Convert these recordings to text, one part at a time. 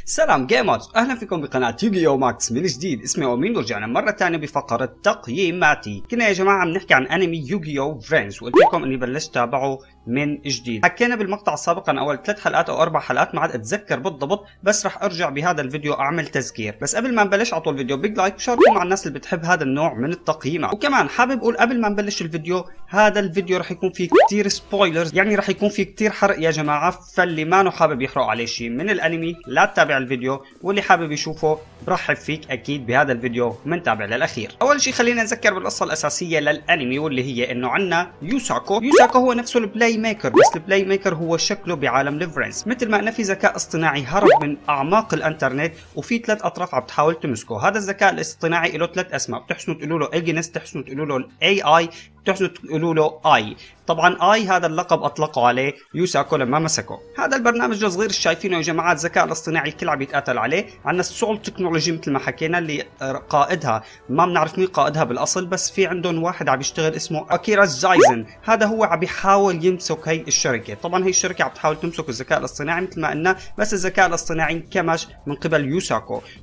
سلام جيمرز، اهلا فيكم بقناة يوغيو ماكس من جديد. اسمي امين ورجعنا مرة ثانية بفقرة تقييماتي. كنا يا جماعة بنحكي عن انمي يوغيو فريندز، وقلت لكم اني بلشت تابعه من جديد. حكينا بالمقطع السابق عن اول 3 حلقات او 4 حلقات، ما عاد اتذكر بالضبط، بس رح ارجع بهذا الفيديو اعمل تذكير. بس قبل ما نبلش اعطوا الفيديو بيج لايك وشاركوا مع الناس اللي بتحب هذا النوع من التقييمات. وكمان حابب اقول قبل ما نبلش الفيديو، هذا الفيديو رح يكون فيه كثير سبويلرز، يعني رح يكون فيه كثير حرق يا جماعة، فاللي ما حابب يحرق عليه شيء من الانمي لا تتابع الفيديو، واللي حابب يشوفه برحب فيك اكيد بهذا الفيديو من تابع للاخير. اول شيء خلينا نذكر بالقصه الاساسيه للانمي، واللي هي انه عندنا يوساكو هو نفسه البلاي ميكر، بس البلاي ميكر هو شكله بعالم الفريندز، مثل ما انه في ذكاء اصطناعي هرب من اعماق الانترنت وفي 3 اطراف عم تحاول تمسكه. هذا الذكاء الاصطناعي له 3 اسماء، بتحسنوا تقولوا له ايجنس، بتحسنوا تقولوا له الاي اي، بتحسنوا تقولوا له اي. طبعا اي هذا اللقب اطلقوا عليه يوساكو لما مسكه. هذا البرنامج الصغير اللي شايفينه يا جماعه، الذكاء الاصطناعي الكل عم يتقاتل عليه. عندنا السول تكنولوجي مثل ما حكينا، اللي قائدها ما بنعرف مين قائدها بالاصل، بس في عندهم واحد عم يشتغل اسمه اكيرا زايزن، هذا هو عم يحاول يمسك هي الشركه. طبعا هي الشركه عم تحاول تمسك الذكاء الاصطناعي مثل ما قلنا، بس الذكاء الاصطناعي انكمش من قبل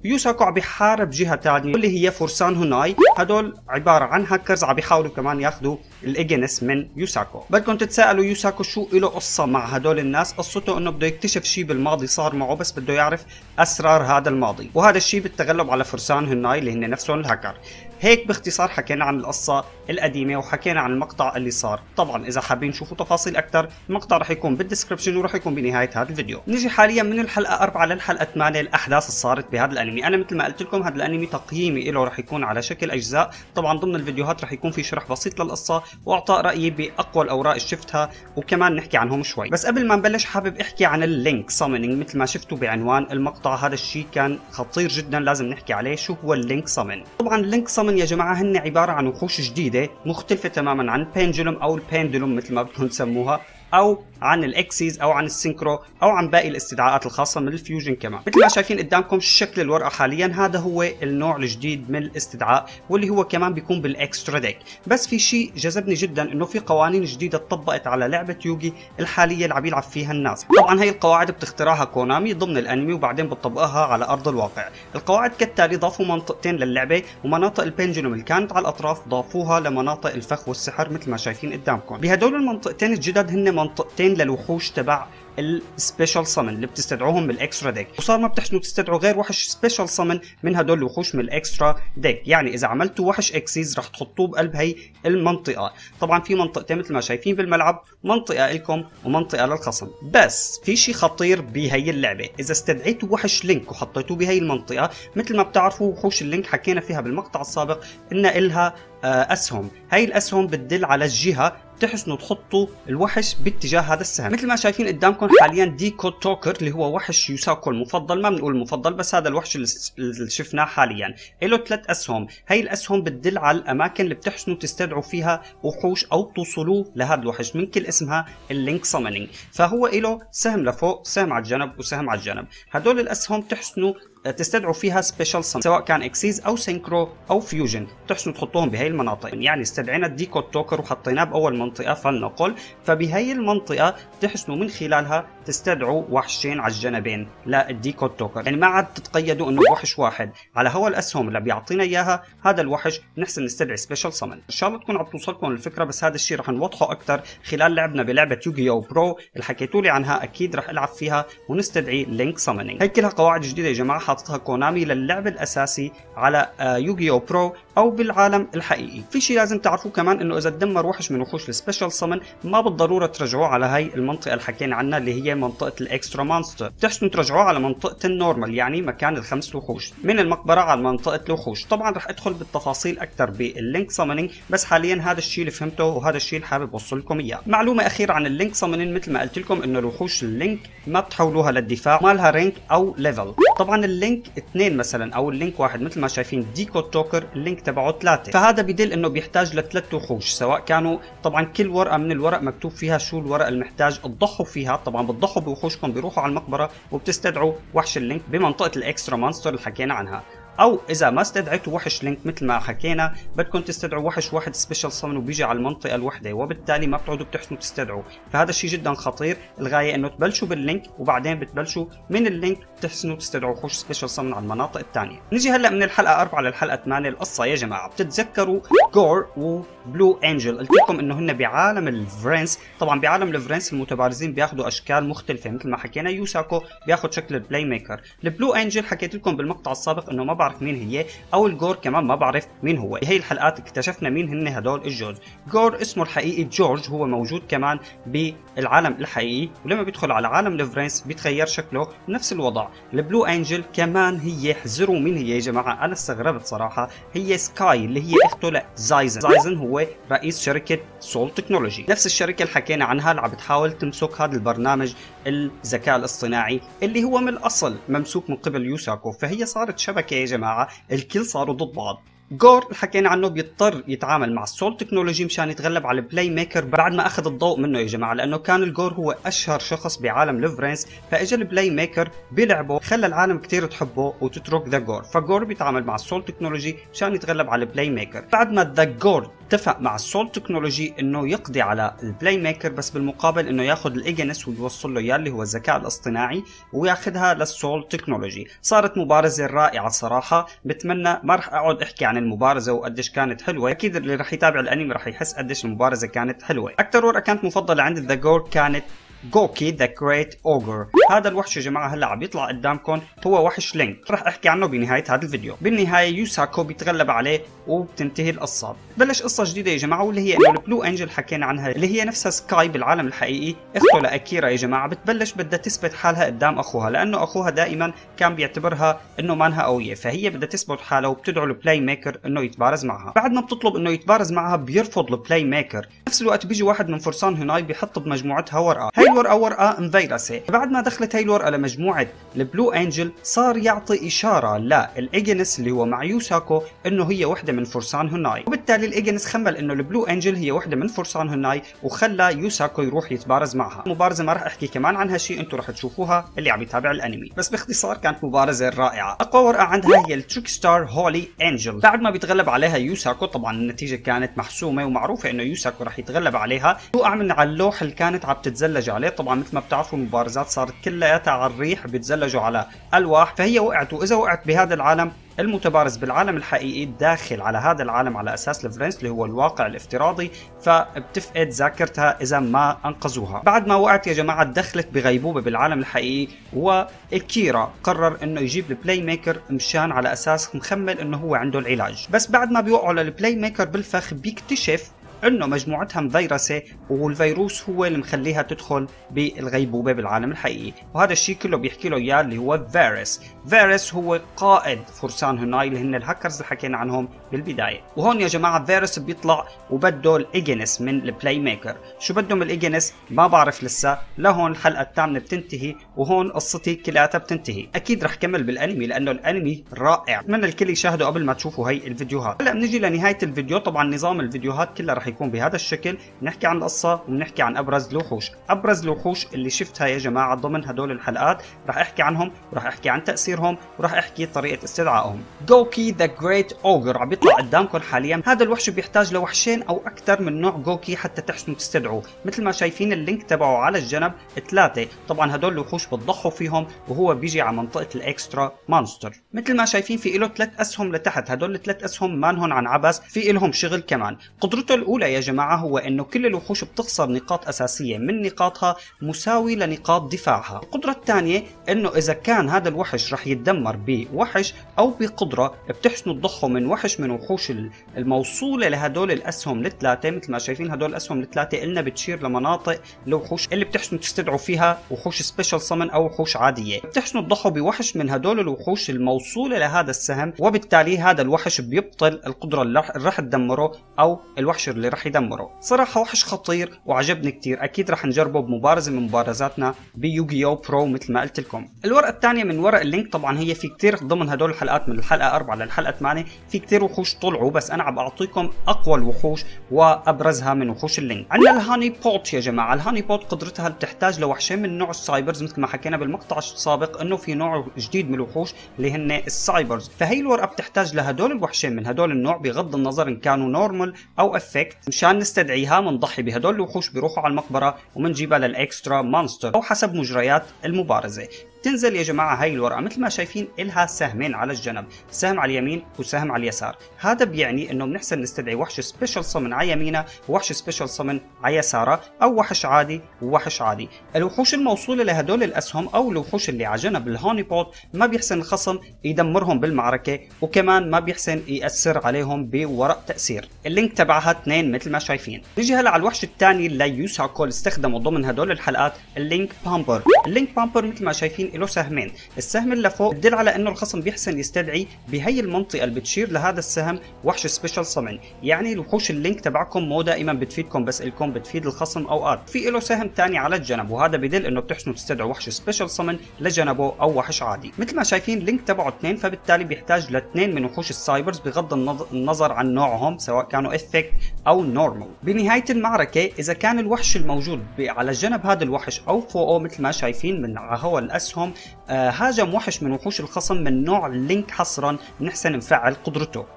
يوساكو عم يحارب جهه ثانيه اللي هي فرسان هوناي، هدول عباره عن هاكرز عم يحاولوا كمان ياخذوا الايجنس من يوساكو. بدكم تتساءلوا يوساكو شو له قصه مع هدول الناس؟ قصته انه بده يكتشف شيء بالماضي صار معه، بس بده يعرف اسرار هذا الماضي، وهذا الشيء بالتغلب على فرسان هوناي اللي هن نفسهم الهاكر. هيك باختصار حكينا عن القصة القديمة وحكينا عن المقطع اللي صار. طبعا إذا حابين تشوفوا تفاصيل أكثر، المقطع رح يكون بالدسكربشن ورح يكون بنهاية هذا الفيديو. نجي حاليا من الحلقة 4 للحلقة 8 الأحداث اللي صارت بهذا الأنمي. أنا مثل ما قلت لكم هذا الأنمي تقييمي له رح يكون على شكل أجزاء، طبعا ضمن الفيديوهات رح يكون في شرح بسيط للقصة وإعطاء رأيي بأقوى الأوراق اللي شفتها، وكمان نحكي عنهم شوي. بس قبل ما نبلش حابب أحكي عن اللينك سامينينج مثل ما شفتوا بعنوان المقطع. هذا الشيء كان خطير جدا، لازم نحكي عليه. شو هو اللينك سامين؟ طبعا اللينك سامين يا جماعة هن عبارة عن وحوش جديدة مختلفة تماما عن بينجلوم او البيندلوم مثل ما بدكم تسموها، او عن الاكسيز او عن السينكرو او عن باقي الاستدعاءات الخاصه من الفيوجن. كمان مثل ما شايفين قدامكم شكل الورقه حاليا، هذا هو النوع الجديد من الاستدعاء، واللي هو كمان بيكون بالاكسترا ديك. بس في شيء جذبني جدا، انه في قوانين جديده طبقت على لعبه يوغي الحاليه اللي عم يلعب فيها الناس. طبعا هي القواعد بتخترعها كونامي ضمن الانمي وبعدين بتطبقها على ارض الواقع. القواعد كالتالي: ضافوا منطقتين للعبه، ومناطق البينجلوم اللي كانت على الاطراف ضافوها لمناطق الفخ والسحر مثل ما شايفين قدامكم. بهدول المنطقتين الجدد هن منطقتين للوحوش تبع السبيشال سامن اللي بتستدعوهم من الاكسترا ديك، وصار ما بتحسنوا تستدعوا غير وحش سبيشال سامن من هدول الوحوش من الاكسترا ديك. يعني اذا عملتوا وحش اكسيز رح تحطوه بقلب هي المنطقه. طبعا في منطقتين مثل ما شايفين بالملعب، منطقه لكم ومنطقه للخصم. بس في شيء خطير بهي اللعبه، اذا استدعيتوا وحش لينك وحطيتوه بهي المنطقه، مثل ما بتعرفوا وحوش اللينك حكينا فيها بالمقطع السابق ان إلها اسهم. هي الاسهم بتدل على الجهه، بتحسنوا تحطوا الوحش باتجاه هذا السهم. مثل ما شايفين قدامكم حاليا ديكو توكر اللي هو وحش يوساكو المفضل، ما بنقول المفضل بس هذا الوحش اللي شفناه حاليا، له 3 اسهم. هي الاسهم بتدل على الاماكن اللي بتحسنوا تستدعوا فيها وحوش او توصلوا لهذا الوحش، من كل اسمها اللينك سامينينج. فهو له سهم لفوق، سهم على الجنب، وسهم على الجنب. هدول الاسهم تحسنوا تستدعوا فيها سبيشال سامن، سواء كان اكسيز او سينكرو او فيوجن، تحسنوا تحطوهم بهي المناطق. يعني استدعينا الديكو توكر وحطيناه باول منطقه فلنقل، فبهي المنطقه تحسنوا من خلالها تستدعوا وحشين على الجنبين للديكو توكر. يعني ما عاد تتقيدوا انه وحش واحد، على هو الاسهم اللي بيعطينا اياها هذا الوحش نحسن نستدعي سبيشال سامن. ان شاء الله تكون عم توصلكم الفكره، بس هذا الشيء رح نوضحه اكثر خلال لعبنا بلعبه يوغيو برو اللي حكيتوا لي عنها، اكيد رح العب فيها ونستدعي لينك سامينينج. هي كلها قواعد جديده يا جماعه حاططها كونامي للعب الاساسي على يوغيو برو او بالعالم الحقيقي. في شيء لازم تعرفوه كمان، انه اذا تدمر وحش من وحوش السبيشال سامن ما بالضروره ترجعوه على هي المنطقه اللي حكينا عنها اللي هي منطقه الاكسترا مانستر، بتحسنوا ترجعوه على منطقه النورمال، يعني مكان ال5 وحوش من المقبره على منطقه الوحوش. طبعا رح ادخل بالتفاصيل اكثر باللينك سامينينج، بس حاليا هذا الشيء اللي فهمته وهذا الشيء اللي حابب اوصل لكم اياه. معلومه اخيره عن اللينك سامينينج، مثل ما قلت لكم انه الوحوش اللينك ما بتحولوها للدفاع، ما لها رانك او ليفل. طبعا اللينك 2 مثلا او اللينك 1 مثل ما شايفين ديكو توكر اللينك تبعه 3، فهذا بدل انه بيحتاج ل3 وحوش، سواء كانوا طبعا كل ورقه من الورق مكتوب فيها شو الورقه المحتاج تضحوا فيها. طبعا بتضحوا بوحوشكم، بيروحوا على المقبره وبتستدعوا وحش اللينك بمنطقه الاكسترا مانستر اللي حكينا عنها. او اذا ما استدعيتوا وحش لينك مثل ما حكينا بدكم تستدعوا وحش واحد سبيشال سمن وبيجي على المنطقه الوحده، وبالتالي ما بتقعدوا بتحسنوا تستدعوا. فهذا الشيء جدا خطير. الغايه انه تبلشوا باللينك وبعدين بتبلشوا من اللينك تحسنوا تستدعوا وحوش سبيشال سمن على المناطق الثانيه. نيجي هلا من الحلقه 4 للحلقه 8. القصه يا جماعه بتتذكروا جور وبلو انجل، قلت لكم انه هن بعالم الفرنس. طبعا بعالم الفرنس المتبارزين بياخذوا اشكال مختلفه مثل ما حكينا. يوساكو بياخذ شكل البلاي ميكر. البلو انجل حكيت لكم بالمقطع السابق انه ما بعرف مين هي، او الجور كمان ما بعرف مين هو. هي الحلقات اكتشفنا مين هن هدول الجوز. جور اسمه الحقيقي جورج، هو موجود كمان بالعالم الحقيقي، ولما بيدخل على عالم الفرنس بيتغير شكله نفس الوضع. البلو انجل كمان هي، احذروا مين هي يا جماعه، انا استغربت صراحه، هي سكاي اللي هي اخته لزايزن. زايزن هو رئيس شركه سول تكنولوجي، نفس الشركه اللي حكينا عنها اللي عم بتحاول تمسك هذا البرنامج الذكاء الاصطناعي اللي هو من الاصل ممسوك من قبل يوساكو. فهي صارت شبكه يا جماعه، الكل صاروا ضد بعض. جور اللي حكينا عنه بيضطر يتعامل مع السول تكنولوجي مشان يتغلب على البلاي ميكر بعد ما اخذ الضوء منه يا جماعه، لانه كان الجور هو اشهر شخص بعالم الفرنس. فاجى البلاي ميكر بلعبه خلى العالم كثير تحبه وتترك ذا جور. فجور بيتعامل مع السول تكنولوجي مشان يتغلب على البلاي ميكر. بعد ما ذا جور اتفق مع السول تكنولوجي انه يقضي على البلاي ميكر، بس بالمقابل انه ياخذ الايجنس ويوصل له اياه اللي هو الذكاء الاصطناعي وياخذها للسول تكنولوجي. صارت مبارزه رائعه صراحه. بتمنى ما راح اقعد احكي عن المبارزه وقديش كانت حلوه، اكيد اللي راح يتابع الانمي راح يحس قديش المبارزه كانت حلوه. اكثر ورقه كانت مفضله عند ذا جور كانت جوكي ذا جريت اوجر. هذا الوحش يا جماعه هلا عم يطلع قدامكم، هو وحش لينك، راح احكي عنه بنهايه هذا الفيديو. بالنهايه يوساكو بيتغلب عليه وبتنتهي القصه. بلش قصه جديده يا جماعه، واللي هي انه البلو انجل حكينا عنها اللي هي نفسها سكاي بالعالم الحقيقي، اخته لاكيرا يا جماعه، بتبلش بدها تثبت حالها قدام اخوها، لانه اخوها دائما كان بيعتبرها انه مانها قويه، فهي بدها تثبت حالها وبتدعو البلاي ميكر انه يتبارز معها. بعد ما بتطلب انه يتبارز معها بيرفض البلاي ميكر. نفس الوقت بيجي واحد من فرسان هناي بيحط بمجموعتها ورقه، هي الورقه ورقه مفيرسه. بعد ما دخلت هي الورقه لمجموعه البلو انجل صار يعطي اشاره للايجنس اللي هو مع يوساكو انه هي وحده من فرسان هناي، وبالتالي الايجنس خمل انه البلو انجل هي وحده من فرسان هناي وخلى يوساكو يروح يتبارز معها. مبارزه ما راح احكي كمان عنها شيء، انتم راح تشوفوها اللي عم يتابع الانمي، بس باختصار كانت مبارزه رائعه. اقوى ورقه عندها هي التريك ستار هولي انجل. بعد ما بيتغلب عليها يوساكو، طبعا النتيجه كانت محسومه ومعروفه انه يوساكو راح يتغلب عليها، وقع من على اللوح اللي كانت عم تتزلج عليه. طبعا مثل ما بتعرفوا المبارزات صارت كلياتها على الريح، بيتزلجوا على الواح، فهي وقعت. واذا وقعت بهذا العالم المتبارز بالعالم الحقيقي داخل على هذا العالم على اساس الفرنس اللي هو الواقع الافتراضي، فبتفقد ذاكرتها اذا ما انقذوها. بعد ما وقعت يا جماعه دخلت بغيبوبه بالعالم الحقيقي، واكيرا قرر انه يجيب البلاي ميكر مشان على اساس مخمل انه هو عنده العلاج. بس بعد ما بيوقعوا للبلاي ميكر بالفخ بيكتشف انه مجموعتها مفيرسه، والفيروس هو اللي مخليها تدخل بالغيبوبه بالعالم الحقيقي. وهذا الشيء كله بيحكي له اياه اللي هو فيروس. فيروس هو قائد فرسان هناي اللي هن الهاكرز اللي حكينا عنهم بالبدايه. وهون يا جماعه فيروس بيطلع وبده الايجنس من البلاي ميكر. شو بدهم الايجنس ما بعرف لسه، لهون الحلقه الثامنه بتنتهي، وهون قصتي كلياتها بتنتهي. اكيد رح كمل بالانمي لانه الانمي رائع، اتمنى الكل يشاهده قبل ما تشوفوا هي الفيديوهات. هلا بنجي لنهايه الفيديو. طبعا نظام الفيديوهات كلها رح يكون بهذا الشكل، نحكي عن القصة وبنحكي عن أبرز الوحوش. أبرز الوحوش اللي شفتها يا جماعة ضمن هدول الحلقات راح أحكي عنهم، وراح أحكي عن تأثيرهم، وراح أحكي طريقة استدعائهم. جوكي ذا جريت أوجر عم بيطلع قدامكم حاليا. هذا الوحش بيحتاج لوحشين أو أكثر من نوع جوكي حتى تحسنوا تستدعوه. مثل ما شايفين اللينك تبعه على الجنب 3. طبعا هدول الوحوش بتضحوا فيهم، وهو بيجي على منطقة الإكسترا مونستر. مثل ما شايفين في له 3 أسهم لتحت، هدول ال3 أسهم ما هون عن عبس، في لهم شغل كمان. قدرته الأولى يا جماعة هو انه كل الوحوش بتخسر نقاط اساسيه من نقاطها مساوي لنقاط دفاعها. القدره الثانيه انه اذا كان هذا الوحش رح يتدمر بوحش او بقدره بتحسنوا تضحوا من وحش من وحوش الموصوله لهدول الاسهم ال3. مثل ما شايفين هدول الاسهم ال3 قلنا بتشير لمناطق الوحوش اللي بتحسنوا تستدعوا فيها وحوش سبيشال سمن او وحوش عاديه. بتحسنوا تضحوا بوحش من هدول الوحوش الموصوله لهذا السهم، وبالتالي هذا الوحش بيبطل القدره اللي رح تدمره او الوحش اللي اللي راح يدمره. صراحة وحش خطير وعجبني كتير، اكيد راح نجربه بمبارزة من مبارزاتنا بيوغيو برو مثل ما قلت لكم. الورقة الثانية من ورق اللينك، طبعا هي في كتير ضمن هدول الحلقات من الحلقة 4 للحلقة 8 في كتير وحوش طلعوا، بس انا عم اعطيكم اقوى الوحوش وابرزها من وحوش اللينك. عندنا الهاني بوت يا جماعة. الهاني بوت قدرتها بتحتاج لوحشين من نوع السايبرز، مثل ما حكينا بالمقطع السابق انه في نوع جديد من الوحوش اللي هن السايبرز، فهي الورقة بتحتاج لهدول الوحشين من هدول النوع بغض النظر ان كانوا نورمال او افكت. مشان نستدعيها بنضحي بهدول الوحوش بيروحوا على المقبرة وبنجيبها للاكسترا مونستر او حسب مجريات المبارزة. تنزل يا جماعة هاي الورقة مثل ما شايفين إلها سهمين على الجنب، سهم على اليمين وسهم على اليسار. هذا بيعني انه بنحسن نستدعي وحش سبيشال صمن على يمينه ووحش سبيشال صمن على يساره، او وحش عادي ووحش عادي. الوحوش الموصولة لهدول الاسهم او الوحوش اللي على جنب الهاني بوت ما بيحسن الخصم يدمرهم بالمعركة، وكمان ما بيحسن يأثر عليهم بورق تأثير. اللينك تبعها 2 مثل ما شايفين. نيجي هلا على الوحش الثاني اللي يوساكو استخدمه ضمن هدول الحلقات، اللينك بامبر. اللينك بامبر مثل ما شايفين له سهمين، السهم اللي فوق بدل على انه الخصم بيحسن يستدعي بهي المنطقه اللي بتشير لهذا السهم وحش سبيشال صمن. يعني الوحوش اللينك تبعكم مو دائما بتفيدكم، بس الكم بتفيد الخصم اوقات. في له سهم ثاني على الجنب، وهذا بدل انه بتحسنوا تستدعوا وحش سبيشال صمن لجنبه او وحش عادي. مثل ما شايفين اللينك تبعه 2، فبالتالي بيحتاج لاثنين من وحوش السايبرز بغض النظر عن نوعهم سواء كانوا افكت او نورمال. بنهايه المعركه اذا كان الوحش الموجود على جنب هذا الوحش او فوقه مثل ما شايفين من هو الاسهم هاجم وحش من وحوش الخصم من نوع اللينك حصرا، بنحسن نفعل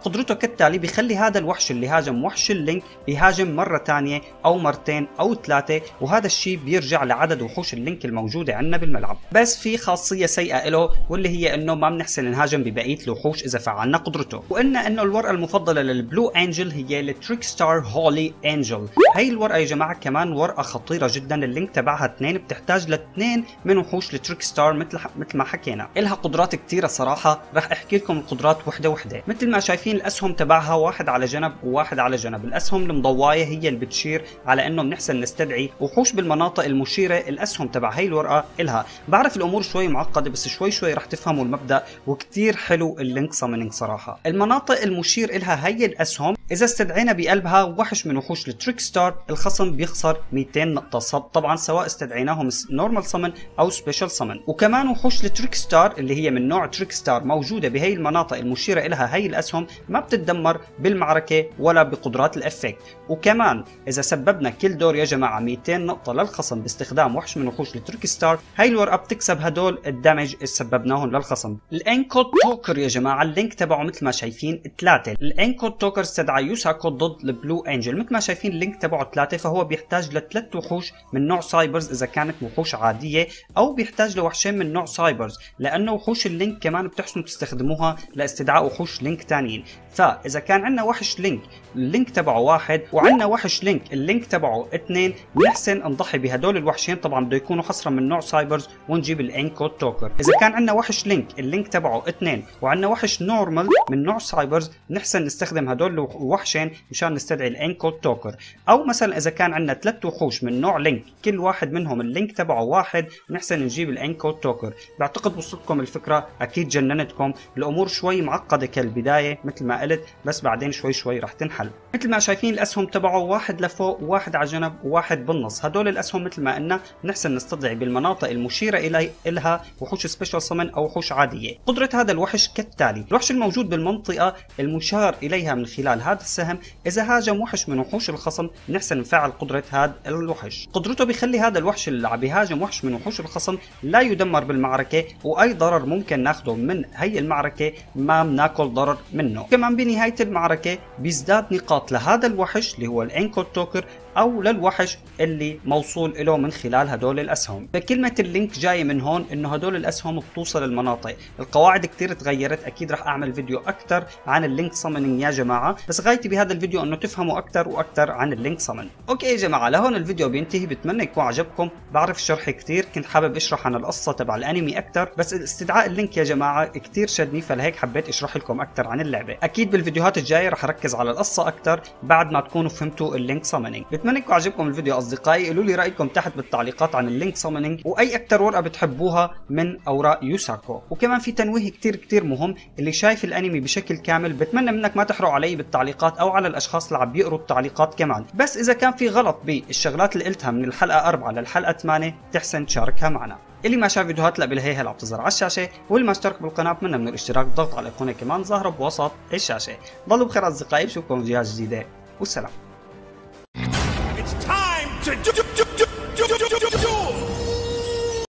قدرته كالتالي: بيخلي هذا الوحش اللي هاجم وحش اللينك يهاجم مرة ثانية او مرتين او 3، وهذا الشيء بيرجع لعدد وحوش اللينك الموجودة عندنا بالملعب. بس في خاصية سيئة له، واللي هي انه ما بنحسن نهاجم ببقية الوحوش اذا فعلنا قدرته. وقلنا انه الورقة المفضلة للبلو انجل هي التريكستار هولي انجل. هي الورقة يا جماعة كمان ورقة خطيرة جدا، اللينك تبعها 2، بتحتاج ل2 من وحوش التريكستار مثل ما حكينا. إلها قدرات كتيرة صراحة، راح احكي لكم القدرات وحدة وحدة. مثل ما شايفين الاسهم تبعها واحد على جنب وواحد على جنب. الاسهم المضواية هي اللي بتشير على انه بنحسن نستدعي وحوش بالمناطق المشيرة. الاسهم تبع هي الورقة إلها، بعرف الامور شوي معقدة بس شوي راح تفهموا المبدأ، وكتير حلو اللينك سامنينج صراحة. المناطق المشير إلها هي الاسهم، اذا استدعينا بقلبها وحش من وحوش التريكستار الخصم بيخسر 200 نقطة طبعا سواء استدعيناهم نورمال سمن او سبيشال سمن. وكمان وحوش التريكستار اللي هي من نوع تريكستار موجودة بهي المناطق المشيرة إلها هي الاسهم ما بتتدمر بالمعركة ولا بقدرات الافكت. وكمان اذا سببنا كل دور يا جماعة 200 نقطة للخصم باستخدام وحش من وحوش التريكستار، هي الورقة بتكسب هدول الدمج اللي سببناهم للخصم. الانكو توكر يا جماعة اللينك تبعه مثل ما شايفين 3. الانكو توكر استدعى يوساكو ضد البلو انجل. مثل ما شايفين اللينك تبعه 3، فهو بيحتاج ل3 وحوش من نوع سايبرز اذا كانت وحوش عادية، او بيحتاج لوحشين من نوع سايبرز، لانه وحوش اللينك كمان بتحسنوا تستخدموها لاستدعاء وحوش لينك ثانيين. فاذا كان عندنا وحش لينك اللينك تبعه 1، وعندنا وحش لينك اللينك تبعه 2، بنحسن نضحي بهدول الوحشين، طبعا بده يكونوا حصرا من نوع سايبرز، ونجيب الانكو توكر. اذا كان عندنا وحش لينك اللينك تبعه 2، وعندنا وحش نورمال من نوع سايبرز، نحسن نستخدم هدول الوحشين مشان نستدعي الانكو توكر. او مثلا اذا كان عندنا 3 وحوش من نوع لينك كل واحد منهم اللينك تبعه 1، نحسن نجيب الانكو توكر. بعتقد وصلتكم الفكرة، اكيد جننتكم. الامور شوي معقدة كالبداية مثل ما قلت، بس بعدين شوي راح تنحل. مثل ما شايفين الاسهم تبعه 1 لفوق وواحد على جنب وواحد بالنص. هدول الاسهم مثل ما قلنا نحسن نستدعي بالمناطق المشيرة إلها وحوش سبيشال سمن او وحوش عادية. قدرة هذا الوحش كالتالي: الوحش الموجود بالمنطقة المشار اليها من خلال هذا السهم، اذا هاجم وحش من وحوش الخصم نحسن نفعل قدرة هذا الوحش. قدرته بيخلي هذا الوحش اللي عم بيهاجم وحش من وحوش الخصم لا يدمر بالمعركة، واي ضرر ممكن ناخده من هي المعركة ما بناكل ضرر منه. كمان بنهاية المعركة بيزداد نقاط لهذا الوحش اللي هو الانكو توكر، او للوحش اللي موصول له من خلال هدول الاسهم. فكلمة اللينك جاي من هون، انه هدول الاسهم بتوصل المناطق. القواعد كتير تغيرت، اكيد راح اعمل فيديو اكثر عن اللينك سامنينج يا جماعة، بس غايتي بهذا الفيديو انه تفهموا اكثر واكثر عن اللينك سامن. اوكي يا جماعة، لهون الفيديو بينتهي، بتمنى يكون عجبكم. بعرف الشرح كتير، كنت حابب اشرح عن القصة تبع الانمي اكثر، بس استدعاء اللينك يا جماعة كتير شدني، فلهيك حبيت اشرح لكم اكثر عن اللعبة. اكيد بالفيديوهات الجاية راح اركز على القصة اكثر بعد ما تكونوا فهمتوا اللينك سامنينج. بتمنى يكون عجبكم الفيديو اصدقائي، قولوا لي رايكم تحت بالتعليقات عن اللينك سامونينج، واي اكثر ورقه بتحبوها من اوراق يوساكو. وكمان في تنويه كتير مهم، اللي شايف الانمي بشكل كامل بتمنى منك ما تحرق علي بالتعليقات او على الاشخاص اللي عم بيقروا التعليقات كمان، بس اذا كان في غلط بالشغلات اللي قلتها من الحلقه 4 للحلقه 8 تحسن تشاركها معنا. اللي ما شاف فيديوهات لا بالهي اللي عم تظهر على الشاشه، واللي ما اشترك بالقناه بتمنى من الاشتراك والضغط على الايقونه كمان ظاهره بوسط الشاشه. ضلوا بخير اصدقائي، بشوفكم فيديوهات جديده والسلام.